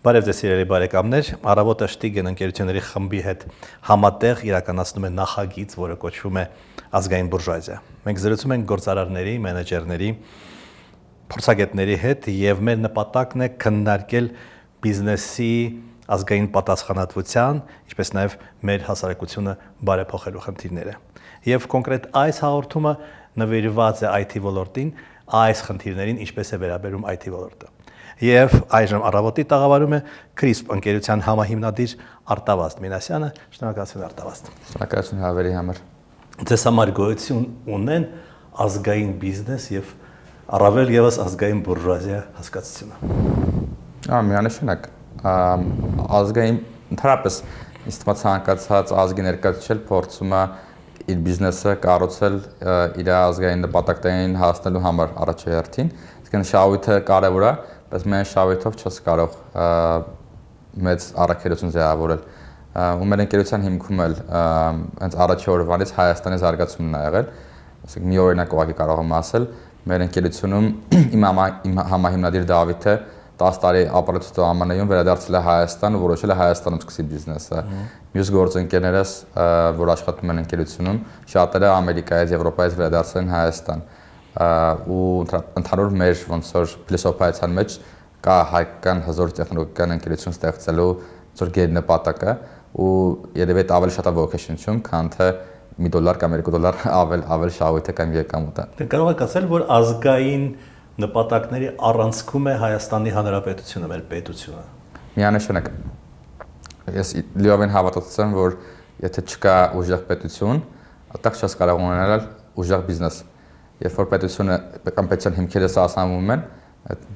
Բարև ձեզ սիրելի բարեկամներ, Առավոտը Շտիգեն ընկերությունների խմբի հետ համատեղ իրականացնում է նախագիծ, որը կոչվում է ազգային բուրժուազիա։ Մենք զրուցում ենք գործարարների, մենեջերների, փորձագետների հետ եւ մեր նպատակն է քննարկել բիզնեսի ազգային պատասխանատվության, ինչպես նաեւ մեր հասարակությունը բարեփոխելու խնդիրները։ Եվ կոնկրետ այս հաղորդումը նվիրված է IT ոլորտին, այս խնդիրներին ինչպես է վերաբերում IT ոլորտը։ Եվ այժմ առավոտի տաղավարում է Crisp ընկերության համահիմնադիր Արտավազդ Մինասյանը։ Շնորհակալություն Արտավազդ։ Շնորհակալություն հավերի համար։ Ձեզ համար գոյություն ունեն ազգային բիզնես եւ առավել եւս ազգային բուրժուազիա հասկացությունը։ Միանշանակ ազգային ընդհանրապես ինստիտուտ ցանկացած ազգի ներկայացուցիչ փորձում է իր բիզնեսը կառուցել իր ազգային նպատակներին հասնելու համար առաջերտին։ Իսկ շահույթը կարևոր է, բայց մենք շահույթով չես կարող մեծ առաքելություն ձևավորել։ Ու մեր ընկերության հիմքում էլ հենց առաջի օրվանից Հայաստանի զարգացումն է եղել։ Ասենք մի օրինակ ուղղակի կարող եմ ասել, մեր ընկերությունում իմ համահիմնադիր Դավիթը 10 տարի ապրեցուց ԱՄՆ-ում վերադարձել է Հայաստան ու որոշել է Հայաստանում սկսի բիզնեսը։ Մյուս գործընկերներս, որ աշխատում են ընկերությունում, շատերը Ամերիկայից, Եվրոպայից վերադարձել են Հայաստան։ Ու ընդհանուր մեր ոնց որ փիլիսոփայության մեջ կա հայկական հզոր տեխնոլոգիական ընկերություն ստեղծելու ծոր գերնպատակը ու երևի ավելի շատ avocation-ում, քան թե $1 կամ $2 ավել շահույթը կամ եկամուտը։ Դե կարող եք ասել, որ ազգային նպատակների առանցքում է Հայաստանի Հանրապետությունը, մեր պետությունը։ Միանշանակ։ Ես լիովին հավատացած եմ, որ եթե չկա ուժեղ պետություն, այդտեղ չես կարող ունենալ ուժեղ բիզնես։ Երբ որ պետությունը կամ պետության հիմքերը սասանվում են,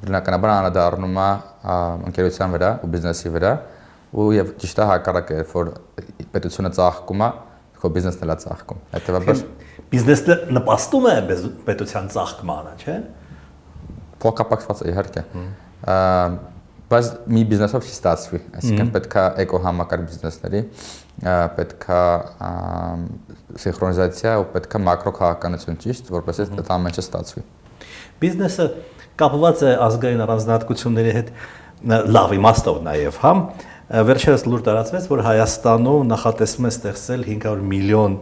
բնականաբար անդրադառնում է ընկերության վրա ու բիզնեսի վրա, ու եւ ճիշտ է հակառակը, երբ որ պետությունը ծաղկում է, քո բիզնեսն էլ է ծաղկում։ Հետեւաբար բիզնեսը նպաստում է պետության ծաղկմանը, չէ՞։ Փոխկապակցված է իհարկե։ Բայց մի բիզնեսով չի ստացվի, այսինքն պետք է էկոհամակարգ բիզնեսների, պետք է սինխրոնիզացիա ու պետք է մակրո քաղաքականություն ճիշտ, որպեսզի այդ ամենը ստացվի։ Բիզնեսը կապված է ազգային առանձնահատկությունների հետ լավ իմաստով նաև, հա։ Վերջերս լուր տարածվեց, որ Հայաստանում նախատեսվում է ստեղծել $500 միլիոն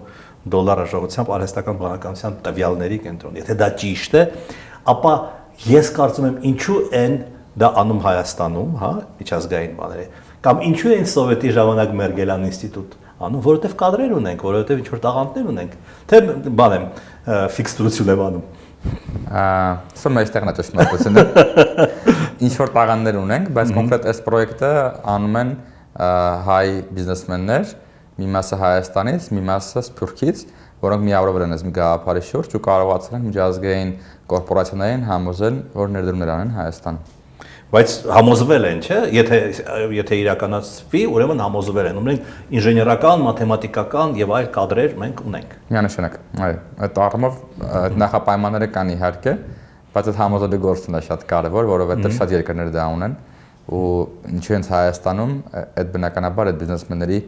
արժողությամբ արհեստական բանականության տվյալների կենտրոն։ Եթե դա ճիշտ է, ապա ես կարծում եմ ինչու են դա անում Հայաստանում, հա, միջազգային բաները, կամ ինչու են սովետի ժամանակ Մերգելյան ինստիտուտ անում, որովհետև կադրեր ունենք, որովհետև ինչ որ տաղանդներ ունենք, թե բան եմ ֆիքստրություն եմ անում։ Սա մեծ տեխնատեսնությունը։ Ինչ որ տաղանդներ ունենք, բայց կոնկրետ այս պրոյեկտը անում են հայ բիզնեսմեններ, մի մասը Հայաստանից, մի մասը Սփյուռքից, որոնք միավորվել են այս մի գաղափարի շուրջ ու կարողացել են միջազգային կորպորացիաներին համոզել, որ ներդրումներ անեն Հայաստան։ Բայց համոզվել են, չէ՞, եթե իրականացվի, ուրեմն համոզվել են։ Ունենք ինժեներական, մաթեմատիկական եւ այլ կադրեր մենք ունենք։ Միանշանակ, այո, այդ առումով նախապայմանները կան իհարկե, բայց այդ համոզելու գործն է շատ կարևոր, որովհետեւ շատ երկրներ դա ունեն ու ինչու հենց Հայաստանում այդ բնականաբար այդ բիզնեսմենների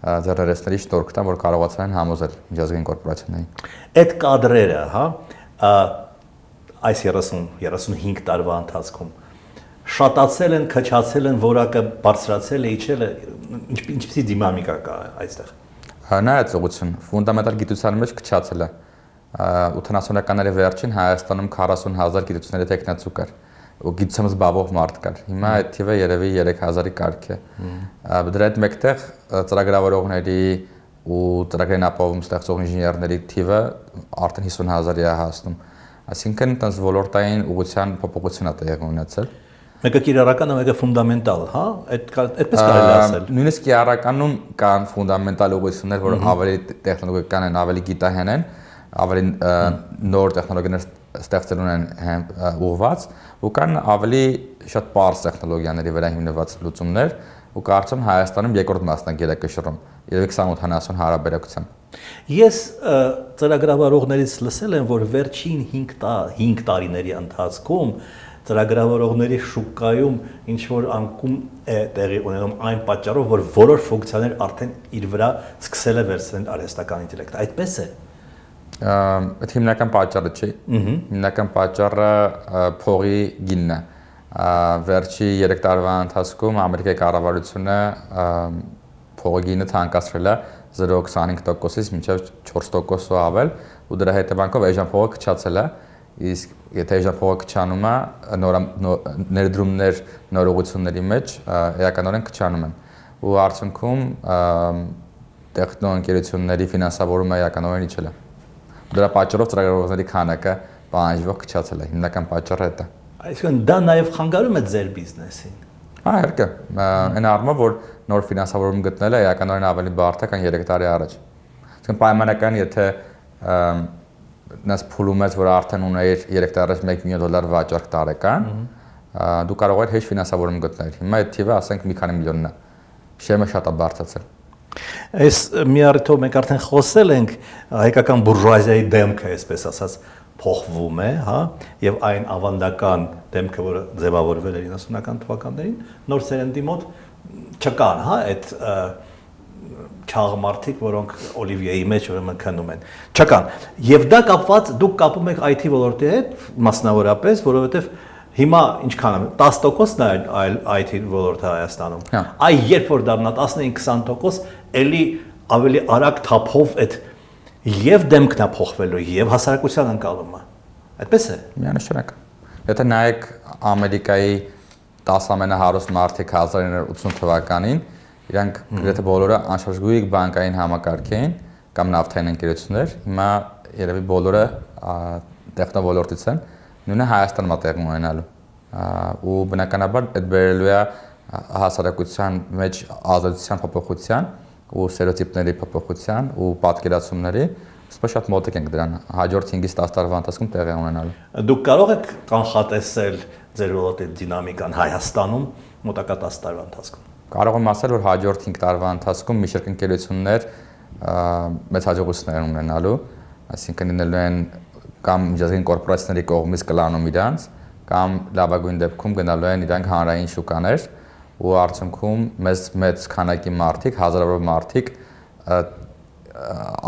ձեռներեցների շտորք տան, որ կարողացան են համոզել միջազգային կորպորացիաներին։ Այդ կադրերը, հա, այս 30-35 տարվա ընթացքում շատացել են, քչացել են, որակը բարձրացել է, իջել է, ինչպիսի դինամիկա կա այստեղ։ Նայած ուղղություն, ֆունդամենտալ գիտության մեջ քչացել է։ 80-ականների վերջին Հայաստանում 40,000 գիտությունների տեխնացու կար, ու գիտությամբ զբաղվող մարդ կար։ Հիմա այդ թիվը երևի 3,000-ի կարգ է։ Դրա հետ մեկտեղ ծրագրավորողների ու ծրագրային ապահովում ստեղծող ինժեներների թիվը արդեն 50,000-ի է հասնում։ Այսինքն, տես ոլորտային ուղղության փոփոխություն է տեղի ունեցել։ Մեկը կիրառական է, մեկը ֆունդամենտալ, հա, այդպես կարելի է ասել։ Նույնիսկ կիրառականում կան ֆունդամենտալ ուղղություններ, որ ավելի տեխնոլոգիական են, ավելի գիտահեն են, ավելի նոր տեխնոլոգիաներ ստեղծելուն են ուղղված, ու կան ավելի շատ պարզ տեխնոլոգիաների վրա հիմնված լուծումներ, ու կարծում Հայաստանում երկրորդ մասնագետ է կշռում, երևի 28-90 հարաբերակցությամբ։ Ես ծրագրավորողներից լսել եմ, որ վերջին 5 տարիների ընթացքում ծրագրավորողների շուկայում ինչ որ անկում է տեղի ունենում այն պատճառով, որ որոշ ֆունկցիաներ արդեն իր վրա սկսել է վերցնել արհեստական ինտելեկտը։ Այդպես է։ Այդ հիմնական պատճառը չի։ Հիմնական պատճառը փողի գինն է։ Վերջի 3 տարվա ընթացքում Ամերիկայի կառավարությունը փողի գինը թանկացրել է 0.25%-ից մինչև 4%-ով ավել, ու դրա հետևանքով էժան փողը քչացել է, իսկ եթե էժան փողը քչանում է, ներդրումներ նորողությունների մեջ էականորեն քչանում են, ու արդյունքում տեխնոընկերությունների ֆինանսավորումը էականորեն իջել է։ Դրա պատճառով ծրագրավորողների քանակը պահանջվող քչացել է, հիմնական պատճառը դա է։ Այսինքն դա նաև խանգարում է ձեր բիզնեսին։ Իհարկե, այն առումով, որ նոր ֆինանսավորում գտնելը էականորեն ավելի բարդ է, քան 3 տարի առաջ։ Այսինքն պայմանական, եթե նես փուլում ես, որ արդեն ունեիր 3 տարի առաջ $1 միլիոն վաճառք տարեկան, դու կարող ես հեշտ ֆինանսավորում գտնել։ Հիմա այդ թիվը ասենք մի քանի միլիոնն է։ Շեմը շատ է բարձրացել։ Այս մի առիթով մենք արդեն խոսել ենք հայկական բուրժուազիայի դեմքը, այսպես ասած, փոխվում է, հա, եւ այն ավանդական դեմքը, որը ձևավորվել էր 90-ական թվականներին, նոր սերնդի մոտ չկան, հա, այդ չաղմարտիկ, որոնք Օլիվիեի մեջ ուրեմն քնում են։ Չկան։ Եվ դա կապված դուք կապում եք IT ոլորտի հետ, մասնավորապես, որովհետեւ հիմա ինչքան է 10%-ն է այլ IT ոլորտը Հայաստանում։ Այ երբ որ դառնա 15-20%, ելի ավելի արագ թափով այդ եւ դեմքն է փոխվելու եւ հասարակության ընկալումը։ Այդպես է։ Միանշանակ։ Եթե նայեք Ամերիկայի 10 ամենահարուստ մարդիկ 1980 թվականին, իրանք գրեթե բոլորը անշարժուհի բանկային համակարգ էին կամ նավթային ընկերություններ, հիմա երևի բոլորը տեխնոլոգիաներից են, նույնը Հայաստանում է տեղի ունենալու։ Ու բնականաբար այդ բերելու է հասարակության մեջ ազատության փոփոխության ու սերեոտիպների փոփոխության ու պատկերացումների, սպե շատ մոտիկ ենք դրան, հաջորդ 5-ից 10 տարվա ընթացքում տեղի ունենալու։ Դուք կարող եք կանխատեսել ձեր ոլորտի դինամիկան Հայաստանում մոտակա 10 տարվա ընթացքում։ Կարող եմ ասել, որ հաջորդ 5 տարվա ընթացքում մի շարք ընկերություններ մեծ հաջողություններ ունենալու, այսինքն լինելու են կամ միջազգային կորպորացիաների կողմից կլանում իրանց, կամ լավագույն դեպքում գնալու են իրանք հանրային շուկաներ, ու արդյունքում մեծ քանակի մարդիկ, հազարավոր մարդիկ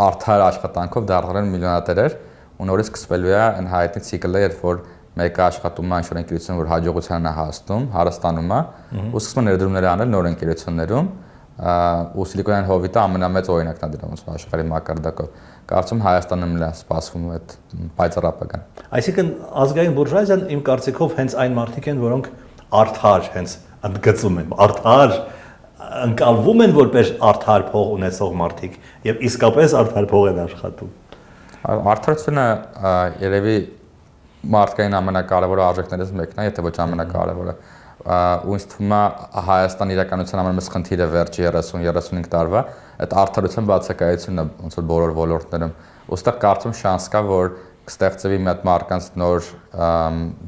արդար աշխատանքով դառնալու են միլիոնատերեր, ու նորից սկսվելու է այն հայտնի ցիկլը, երբ որ մեկը աշխատում է ինչ-որ ընկերություն, որ հաջողության է հասնում, հարստանում է, ու սկսում է ներդրումներ անել նոր ընկերություններում, ու Սիլիկոնյան հովիտը ամենամեծ օրինակն է դրա ոնց աշխարհի մակարդակով։ Կարծում Հայաստանում էլ է սպասվում այդ պայծառ ապագան։ Այսինքն ազգային բուրժուազիան իմ կարծիքով հենց այն մարդիկ են, որոնք արդար հենց ընդգծում են, արդար ընկալվում են որպես արդար փող ունեցող մարդիկ եւ իսկապես արդար փող են աշխատում։ Արդարությունը երևի մարդկային ամենակարևոր արժեքներից մեկն է, եթե ոչ ամենակարևորը։ Ու ինձ թվում է Հայաստան իրականության ամենամեծ խնդիրը վերջի 30-35 տարվա այդ արդարության բացակայությունն է ոնց որ բոլոր ոլորտներում։ Ոստեղ կարծում շանս կա, որ կստեղծվի մի հատ մարդկանց նոր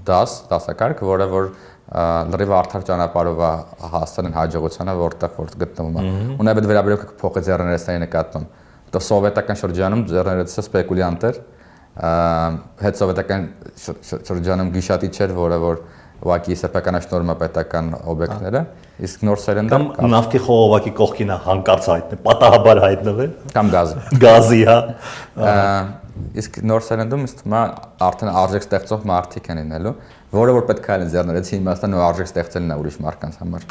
դասակարգ, որը որ լրիվ արդար ճանապարհով է հասցնել հաջողությանը, որտեղ որ գտնվում է։ Ու նաև այդ վերաբերյալ փոխը ձեռներեցների նկատմամբ։ Դա սովետական շրջանում ձեռներեցը սպեկուլյանտ էր, հետսովետական շրջանում գիշատիչ էր, որը որ ուղղակի սեփականաշնորհում է պետական օբյեկտները, իսկ նոր սերնդը կամ նավթի խողովակի կողքին է հանկարծ հայտնվել, պատահաբար հայտնվել, կամ գազի։ Գազի, հա։ Իսկ նոր սերնդում ըստ մա արդեն արժեք ստեղծող մարդիկ են լինելու, որը որ պետք է լինի ձեռներեցի իմաստան ու արժեք ստեղծելն է ուրիշ մարդկանց համար։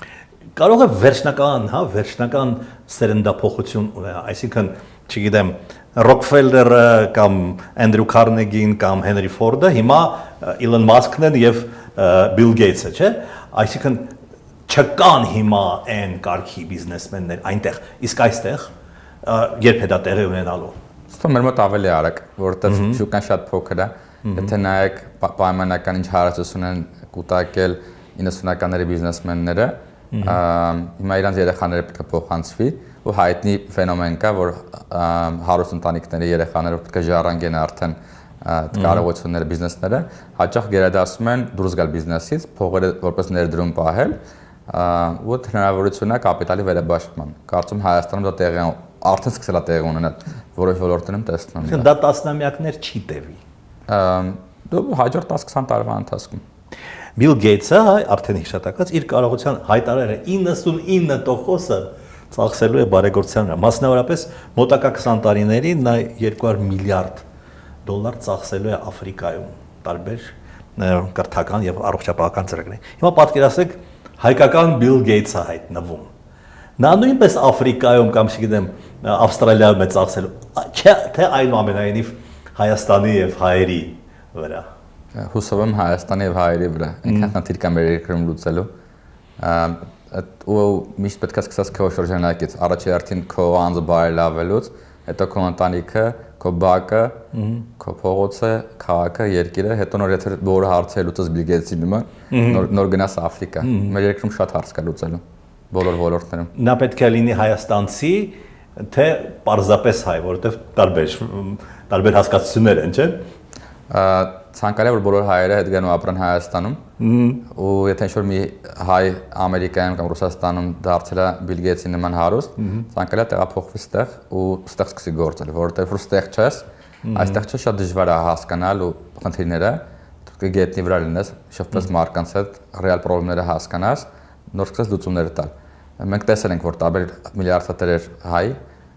Կարող է վերջնական, հա, վերջնական սերնդափոխություն ունենա, այսինքն, չգիտեմ, Ռոքֆելլերը կամ Էնդրյու Քարնեգին կամ Հենրի Ֆորդը հիմա Իլոն Մասկն են եւ Բիլ Գեյթսը, չէ՞։ Այսինքն չկան հիմա այն կարգի բիզնեսմեններ այնտեղ, իսկ այստեղ երբ է դա տեղի ունենալու։ Ստո մեր մոտ ավելի արագ, որտեղ շուկան շատ փոքր է, եթե նայեք պայմանական ինչ հարստություն են կուտակել 90-ականների բիզնեսմենները, հիմա իրանց երեխաները պետք է փոխանցվի, ու հայտնի ֆենոմեն կա, որ հարուստ ընտանիքների երեխաները պետք է ժառանգեն արդեն կարողությունները, բիզնեսները, հաճախ գերադասում են դուրս գալ բիզնեսից, փողերը որպես ներդրում պահել, ու հնարավորություն է կապիտալի վերաբաշխման։ Կարծում Հայաստանում դա տեղի արդեն սկսել է տեղի ունենալ, որոշ ոլորտներում տեսնում եմ։ Դա տասնամյակներ չի տևի։ Դու հաջորդ 10-20 տարվա ընթացքում։ Բիլ Գեյթսը արդեն հիշատակած իր կարողության հայտարարել է 99%-ը ծախսելու է բարեգործության վրա։ Մասնավորապես մոտակա 20 տարիներին նա $200 միլիարդ ծախսելու է Աֆրիկայում տարբեր կրթական եւ առողջապահական ծրագրեր։ Հիմա պատկերացրեք հայկական Bill Gates-ը հայտնվում։ Նա նույնպես Աֆրիկայում կամ չգիտեմ Ավստրալիայում է ծախսել, թե այնուամենայնիվ Հայաստանի եւ հայերի վրա։ Հուսով եմ Հայաստանի եւ հայերի վրա։ Ինքան խնդիր կա մեր երկրում լուծելու։ Ու միշտ պետք է սկսած քո շրջանակից, առաջի հերթին քո անձը բարելավելուց, հետո քո ընտանիքը, քո բակը, քո փողոցը, քաղաքը, երկիրը, հետո նոր եթե բոլոր հարցերը լուծես Bill Gates-ի նման, նոր գնաս Աֆրիկա։ Մեր երկրում շատ հարց կա լուծելու բոլոր ոլորտներում։ Նա պետք է լինի հայաստանցի, թե պարզապես հայ, որովհետև տարբեր հասկացություններ են, չէ՞։ Ցանկալի է որ բոլոր հայերը հետ գնան ու ապրեն Հայաստանում։ Ու եթե ինչ-որ մի հայ Ամերիկայում կամ Ռուսաստանում դարձել է Bill Gates-ի նման հարուստ, ցանկալի է տեղափոխվի ստեղ ու ստեղ սկսի գործել, որովհետև որ ստեղ չես, այստեղ չէ շատ դժվար է հասկանալ ու խնդիրները, գետնի վրա լինես, շփվես մարդկանց հետ, ռեալ խնդիրները հասկանաս, նոր սկսես լուծումներ տալ։ Մենք տեսել ենք, որ տարբեր միլիարդատերեր հայ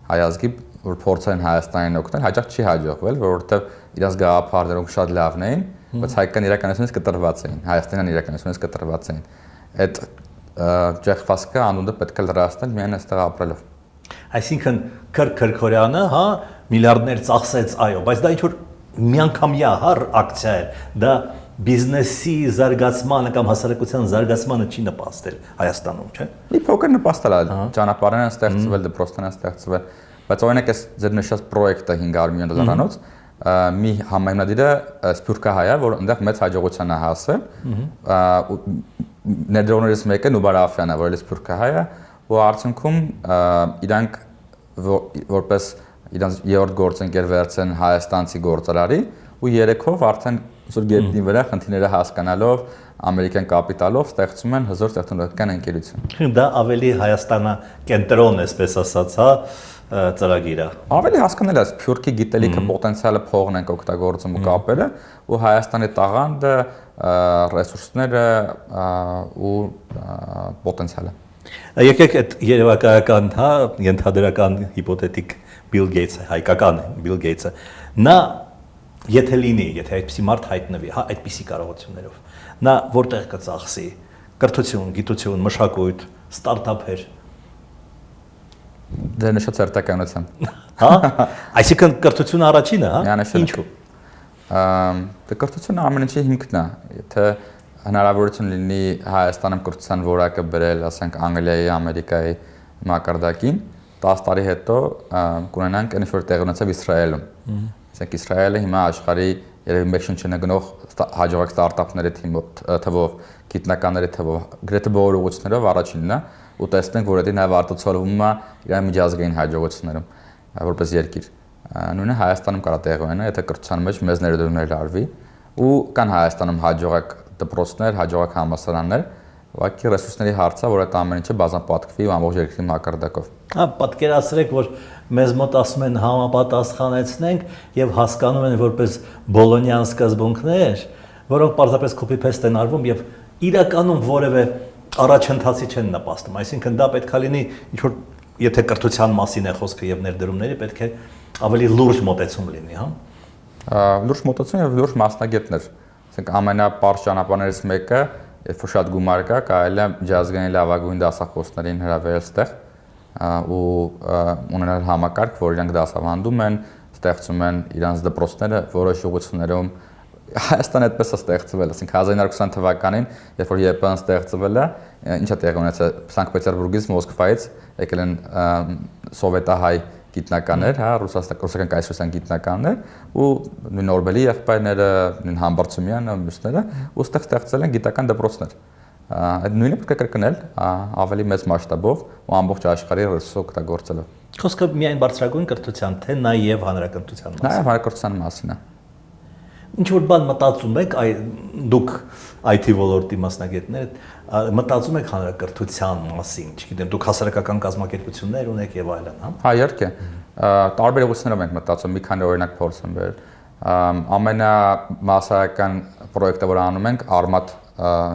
ազգի որ փորձեն Հայաստանին օգնել, հաճախ չի հաջողվել, որովհետև իրենց գաղափարներում շատ լավն էին, բայց հայկական իրականությունից կտրված էին, հայաստանյան իրականությունից կտրված էին։ Այդ ջեղվածքը անունդը պետք է լրացնել միայն այստեղ ապրելով։ Այսինքն Քրքորյանը, հա, միլիարդներ ծախսեց, այո, բայց դա ինչ-որ միանգամյա ակցիա էր, դա բիզնեսի զարգացմանը կամ հասարակության զարգացմանը չի նպաստել Հայաստանում, չէ՞։ Մի փոքր նպաստել է, ճանապարհներ են ստեղծվել, դպրոցներ են ստեղծվել, բայց օրինակ այս ձեր նշած պրոյեկտը 500 միլիոն դոլարանոց մի համայնադիրը սփյուռքահայ է, որ այնտեղ մեծ հաջողության է հասել, ներդրողներից մեկը Նուբար Աֆյանն է, որ էլ սփյուռքահայ է, ու արդյունքում իրանք որպես իրանց երրորդ գործընկեր վերցեն հայաստանցի գործարարի ու երեքով արդեն այսօր գետնի վրա խնդիրները հասկանալով ամերիկյան կապիտալով ստեղծում են հզոր տեխնոլոգիական ընկերություն։ Դա ավելի Հայաստանա կենտրոն է, այսպես ասած, հա, ծրագիրը։ Ավելի հասկանալ է սփյուռքի գիտելիքը, պոտենցիալը, փողն են օգտագործում ու կապերը, ու Հայաստանի տաղանդը, ռեսուրսները ու պոտենցիալը։ Եկեք այդ երևակայական, հա, ենթադրական հիպոթետիկ Bill Gates-ը, հայկական Bill Gates-ը, նա եթե լինի, եթե այդպիսի մարդ հայտնվի, հա, այդպիսի կարողություններով, նա որտեղ կծախսի կրթություն, գիտություն, մշակույթ, ստարտափեր։ Դե նշած երթականությամբ։ Հա, այսինքն կրթությունը առաջինը, հա։ Ինչու՞։ Դե կրթությունը ամեն ինչի հիմքն է, եթե հնարավորություն լինի Հայաստանում կրթության որակը բերել, ասենք Անգլիայի, Ամերիկայի մակարդակին, 10 տարի հետո կունենանք ինչ որ տեղ ունեցավ Իսրայելում։ Ասենք Իսրայելը հիմա աշխարհի երևի մեկ շնչը նգնող հաջողակ ստարտափների թվով, գիտնականների թվով, գրեթե բոլոր ուղղություններով առաջինն է, ու տեսնենք, որ դա նաև արտացոլվում է իր միջազգային հաջողություններում, որպես երկիր։ Նույնը Հայաստանում կարա տեղ ունենա, եթե կրթության մեջ մեծ ներդրումներ արվի, ու կան Հայաստանում հաջողակ դպրոցներ, հաջողակ համալսարաններ, ուղղակի ռեսուրսների հարցը, որ այդ ամեն ինչը բազմապատկվի ու ամբողջ երկրի մակարդակով։ Հա, պատկերացրեք, որ մեզ մոտ ասում են համապատասխանեցնենք եւ հասկանում են որպես բոլոնյան սկզբունքներ, որոնք պարզապես copy-paste են արվում եւ իրականում որևէ առաջընթացի չեն նպաստում։ Այսինքն դա պետք է լինի ինչ որ եթե կրթության մասին է խոսքը եւ ներդրումների, պետք է ավելի լուրջ մոտեցում լինի, հա։ Լուրջ մոտեցում եւ լուրջ մասնագետներ։ Ասենք ամենապարզ ճանապարհներից մեկը, երբ որ շատ գումար կա, կարելի է միջազգային լավագույն դասախոսներին հրավիրել ստեղ ու ունենալ համակարգ, որ իրանք դասավանդում են, ստեղծում են իրանց դպրոցները որոշ ուղղություններում։ Հայաստանը այդպես է ստեղծվել, ասենք 1920 թվականին, երբ որ ԵՊ-ն ստեղծվել է, ինչ է տեղի ունեցել Սանկտ Պետերբուրգից, Մոսկվայից եկել են սովետահայ գիտնականներ, հա, ռուսական կայսրության գիտնականներ ու նույն Նորբելի եղբայրները, նույն Համբարձումյանը, մյուսները, ու ստեղ ստեղծել են գիտական դպրոցներ։ Այդ նույնը պետք է կրկնել ավելի մեծ մասշտաբով ու ամբողջ աշխարհի ռեսուրս օգտագործելով։ Խոսքը միայն բարձրագույն կրթության, թե նաև հանրակրթության մասին։ Նաև հանրակրթության մասին է։ Ինչ որ բան մտածում եք, դուք IT ոլորտի մասնագետներ մտածում եք հանրակրթության մասին, չգիտեմ, դուք հասարակական կազմակերպություններ ունեք եւ այլն, հա։ Հա, իհարկե։ Տարբեր ուղղություններով ենք մտածում, մի քանի օրինակ փորձ եմ բերել։ Ամենամասսայական պրոյեկտը, որ անում ենք, Արմատ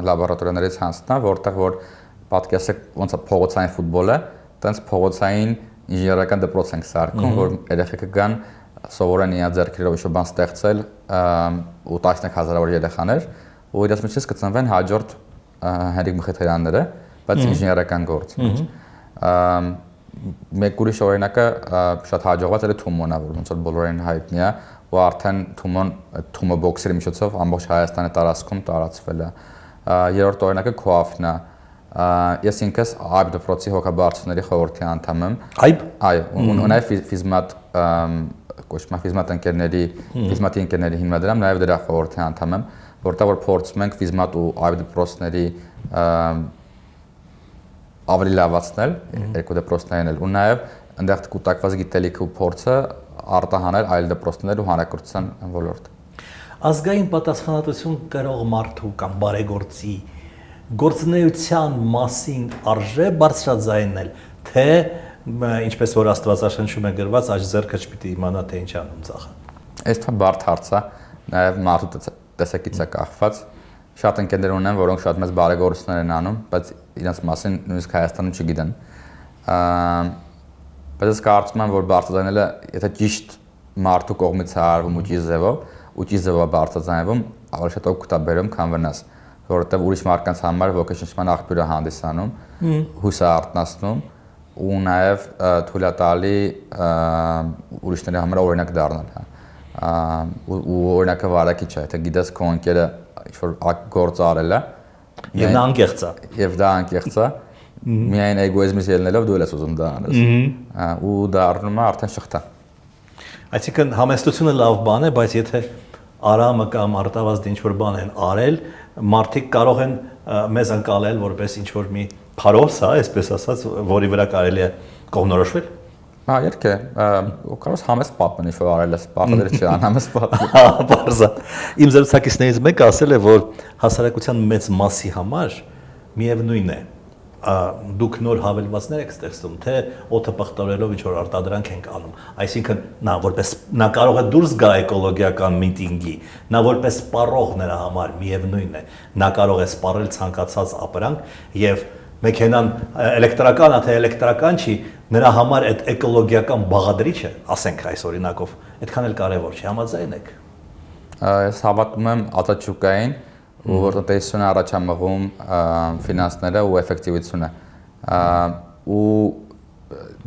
լաբորատորիաներից հանցնա, որտեղ որ պատկերացեք ոնց է փողոցային ֆուտբոլը, տենց փողոցային ինժեներական դպրոց ենք սարքում, որ երեխեքը գան սովորեն իրենց ձեռքերով ինչ-որ բան ստեղծել ու 10000-ավոր երեխաներ ու իրաց միջից կծնվեն հաջորդ Հենրիկ Մխիթարյանները, բայց ինժեներական գործ։ Մեկ ուրիշ օրինակը շատ հաջողված էր Թումոնը, որ ոնց որ բոլորին հայտնի է, ու արդեն Թումո բոքսերի միջոցով ամբողջ Հայաստանի տարածքում տարածվել է։ Երրորդ օրինակը Քոաֆն է։ Ես ինքս Այբ դպրոցի հոգաբարձուների խորհրդի անդամ եմ։ Այբ։ Այո, ու նաև ֆիզմատ կոչվում է ֆիզմատ ընկերների, ֆիզմատի ընկերների հիմնադրամ, նաև դրա խորհրդի անդամ եմ, որտեղ որ փորձում ենք ֆիզմատ ու Այբ դպրոցների ավելի լավացնել երկու դպրոցներին էլ, ու նաև այնտեղ կուտակված գիտելիքը ու փորձը արտահանել այլ դպրոցներ ու հանրակրթության ոլորտ։ Ազգային պատասխանատվություն կրող մարդու կամ բարեգործի գործունեության մասին արժե բարձրաձայնել, թե ինչպես որ Աստվածաշնչում է գրված, աջ ձեռքը չպիտի իմանա թե ինչ անում ծախը։ Այս թվում բարդ հարց է, նաև մարդու տեսակից է կախված։ Շատ ընկերներ ունեն, որոնք շատ մեծ բարեգործություններ են անում, բայց իրենց մասին նույնիսկ Հայաստանում չգիտեն։ Բայց ես կարծում եմ, որ բարձրաձայնելը, եթե ճիշտ մարդու կողմից է արվում ու ճիշտ ձևով բարձրաձայնվում, ավելի շատ օգուտ է բերում, քան վնաս, որովհետև ուրիշ մարդկանց համար ոգեշնչման աղբյուր է հանդիսանում, հույս է արթնացնում ու նաև թույլ է տալի ուրիշների համար օրինակ դառնալ։ Ու օրինակը վարակիչ է, եթե գիտես քո ընկերը ինչ-որ գործ արել է եւ նա անկեղծ է, եւ դա անկեղծ է, միայն էգոիզմից ելնելով դու ես ուզում դա անես, ու դա առնում է արդեն շղթա։ Այսինքն համեստությունը լավ բան է, բայց եթե Արամը կամ Արտավազդը ինչ-որ բան են արել, մարդիկ կարող են մեզ անցալել որպես ինչ-որ մի փարոս, հա, այսպես ասած, որի վրա կարելի է կողմնորոշվել։ Հա, երբ է, կարող ես համեստ պատմեն, ինչ որ արել ես, պարտադիր չի անհամեստ պատմել։ Հա, բարձա։ Իմ զրուցակիցներից մեկը ասել է, որ հասարակության մեծ մասի համար միևնույն է, դուք նոր հավելվածներ եք ստեղծում, թե օդը պղտորելով ինչ-որ արտադրանք ենք անում։ Այսինքն նա կարող է դուրս գա էկոլոգիական միտինգի, նա որպես սպառող նրա համար միևնույն է, նա կարող է սպառել ցանկացած ապրանք եւ մեքենան էլեկտրական է, թե էլեկտրական չի, նրա համար այդ էկոլոգիական բաղադրիչը, ասենք այս օրինակով, այդքան էլ կարևոր չի, համաձայն եք։ Ես հավատում եմ ածաչուկային, ու որ տնտեսությունը առաջ է մղում ֆինանսները ու էֆեկտիվությունը, ու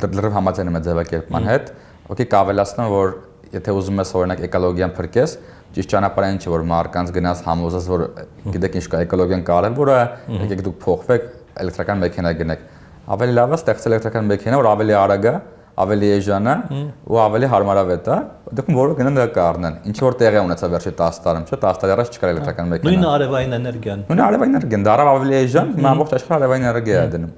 դեռ համաձայն եմ այդ ձևակերպման հետ, ոքի կավելացնում, որ եթե ուզում ես օրինակ էկոլոգիան փրկես, ճիշտ ճանապարհին չի, որ մարդկանց գնաս համոզես, որ գիտեք ինչ կա, էկոլոգիան կարևոր է, եկեք դուք փոխվեք, էլեկտրական մեքենա գնեք։ Ավելի լավ է ստեղծել էլեկտրական մեքենա, որ ավելի արագ է, ավելի էժան է ու ավելի հարմարավետ է, դուք որը գնան դա կառնեն։ Ինչ որ տեղի ունեցա վերջի 10 տարում, չէ՞, 10 տարի առաջ չկար էլեկտրական մեքենա։ Նույնը արևային էներգիան։ Նույնը արևային էներգիան, դա ավելի էժան, հիմա ամբողջ աշխարհը արևային էներգիա է դնում։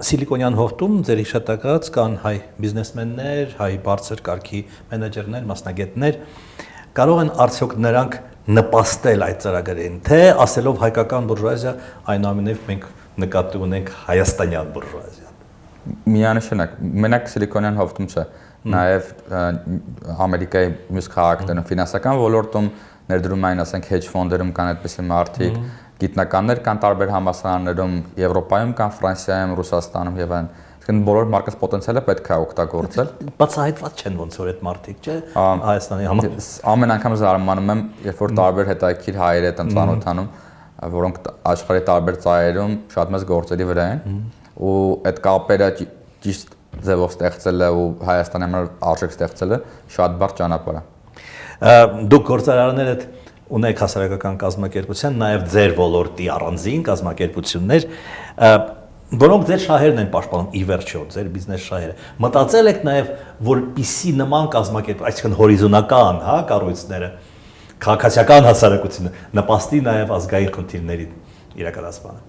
Սիլիկոնյան հովտում ձեր հիշատակած կան հայ բիզնեսմեններ, հայ բարձր կարգի մենեջերներ, մասնագետներ, կարող են արդյոք նրանք նպաստել այդ ծրագրին, թե ասելով հայկական բուրժուազիա, այնուամենայնիվ մենք նկատի ունենք հայաստանյան բուրժուազիան։ Միանշանակ, մենակ Սիլիկոնյան հովտում չէ, նաև Ամերիկայի մյուս քաղաքներում ֆինանսական ոլորտում ներդրում այն, ասենք, hedge ֆոնդերում կան այդպիսի մարդիկ, գիտնականներ կան տարբեր համալսարաններում, Եվրոպայում կան, Ֆրանսիայում, Ռուսաստանում եւ այլն։ Այսինքն բոլոր մարդկանց պոտենցիալը պետք է օգտագործել։ Բացահայտված չեն ոնց որ այդ մարդիկ, չէ՞, Հայաստանի համար։ Ամեն անգամ զարմանում եմ, երբ որ տարբեր հետաքրքիր հայեր հետ ծանոթանում, որոնք աշխարհի տարբեր ծայրերում շատ մեծ գործերի վրա են, ու այդ կապերը ճիշտ ձևով ստեղծելը ու Հայաստանի համար արժեք ստեղծելը շատ բարդ ճանապարհ է։ Դուք գործարարներդ ունեք հասարակական կազմակերպության, նաև ձեր ոլորտի առանձին կազմակերպություններ, որոնք ձեր շահերն են պաշտպանում ի վերջո, ձեր բիզնես շահերը։ Մտածել եք նաև, որպիսի նման կազմակերպ, այսինքն հորիզոնական, հա, կառույցները, քաղաքացիական հասարակությունը նպաստի նաև ազգային խնդիրների իրականացմանը։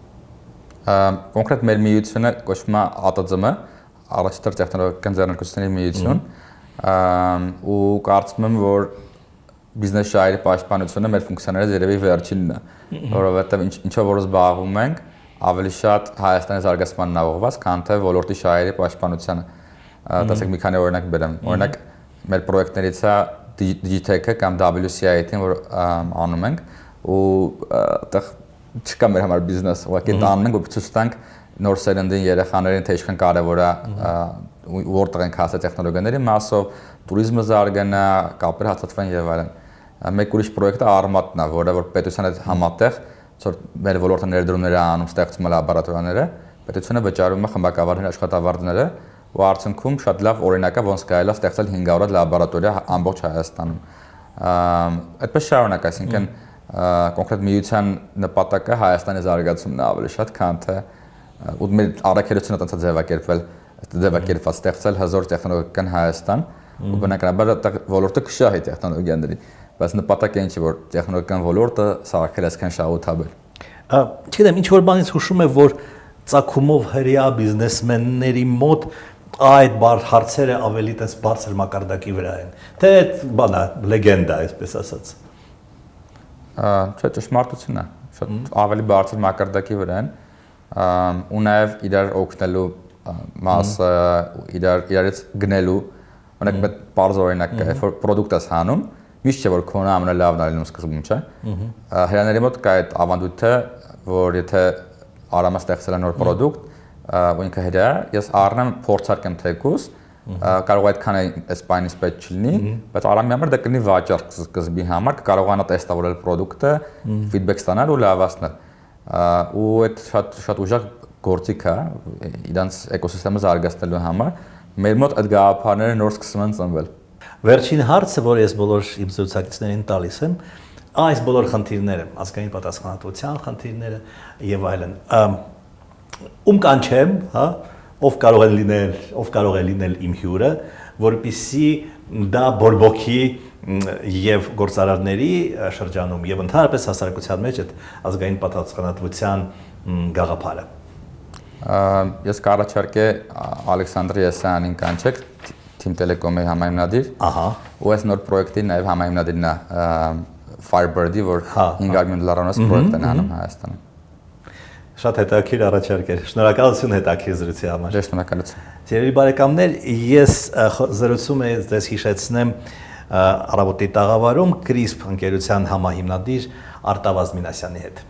Կոնկրետ մեր միությունը կոչվում է ԱՏԾՄ, Առաջատար տեխնոլոգիական ձեռնարկությունների միություն, ու կարծում եմ, որ բիզնես շահերի պաշտպանությունը մեր ֆունկցիաներից երևի վերջինն է, որովհետև ինչով որ զբաղվում ենք, ավելի շատ Հայաստանի զարգացմանն ուղղված, քան թե ոլորտի շահերի պաշտպանությանը։ Տեսեք մի քանի օրինակ բերեմ։ Օրինակ մեր պրոյեկտներից է Digitech-ը կամ WCIT-ն, որ անում ենք, ու այդտեղ չկա մեր համար բիզնես, ուղղակի դա անում ենք, որպեսզի ցույց տանք նոր սերնդին երեխաներին, թե ինչքան կարևոր է որտեղ ենք հասել տեխնոլոգիաների մասով, туриզմը զարգանա, կապեր հաստատվեն եւ այլն։ Մեկ ուրիշ պրոյեկտը Արմատն է, որը որ պետության հետ համատեղ որ մեր ոլորտը ներդրումներ է անում, ստեղծում է լաբորատորիաները, պետությունը վճարում է խմբակավարների աշխատավարձները ու արդյունքում շատ լավ օրինակ է ոնց կարելի է ստեղծել 500 լաբորատորիա ամբողջ Հայաստանում։ Այդպես շարունակ, այսինքն կոնկրետ միության նպատակը Հայաստանի զարգացումն է ավելի շատ, քան թե ու մեր առաքելությունը տենց ձևակերպված ստեղծել հզոր տեխնոլոգիական Հայաստան ու բնականաբար այդ ոլորտը կշահի տեխնոլոգիաների, բայց նպատակը ինչ է որ տեխնոլոգիական ոլորտը սարքել այսքան շահութաբեր։ Չգիտեմ, ինչ որ բանից հուշում է, որ ծագումով հրեա բիզնեսմենների մոտ այդ հարցերը ավելի տես բարձր մակարդակի վրա են։ Թե այդ բանա լեգենդա, այսպես ասած։ Չէ, ճշմարտություն է, շատ ավելի բարձր մակարդակի վրա են, ու նաև իրար օգնելու մասը, իրարից գնելու, օրինակ մեծ բարձր օրինակ է, որ պրոդուկտ ես հանում, միշտ չէ որ քոնը ամենալավն է լինում սկզբում, չէ։ Հրաների մոտ կա այդ ավանդույթը, որ եթե արամը ստեղծել է նոր պրոդուկտ, ու ինքը հրեա, ես առնեմ փորձարկեմ թեկուս, կարող է այդքան այս բանից պետք չլինի, բայց արամի համար դա կլինի վաճառք սկզբի համար, կկարողանա տեստավորել պրոդուկտը, ֆիդբեք ստանալ ու լավացնել։ Ու այդ շատ ուժեղ գործիք է իրանց էկոսիստեմը զարգացնելու համար, մեր մոտ այդ գաղափարները նոր սկսում են ծնվել։ Վերջին հարցը, որ ես բոլոր իմ զրուցակիցներին տալիս եմ, այս բոլոր խնդիրները, ազգային պատասխանատվության խնդիրները եւ այլն, ում կանչեմ, հա, ով կարող է լինել իմ հյուրը, որպեսզի դա բորբոքի եւ գործարարների շրջանում եւ ընդհանրապես հասարակության մեջ այդ ազգային պատասխանատվության գաղափարը։ Ես կառաջարկե Ալեքսանդր Եսյանին կանչեք Team Telecom-ի համահիմնադիր։ Ահա։ Ու այս նոր պրոյեկտի նաև համահիմնադիրն է Firebird-ի, որ 500 միլիոն դոլարանոց պրոյեկտ են անում Հայաստանում։ Շատ հետաքրքիր առաջարկ էր։ Շնորհակալություն հետաքրքիր զրույցի համար։ Շնորհակալություն։ Սիրելի բարեկամներ, ես զրուցում եմ ձեզ հիշեցնեմ Առավոտի տաղավարում CRISP ընկերության համահիմնադիր Արտավազդ Մինասյանի հետ։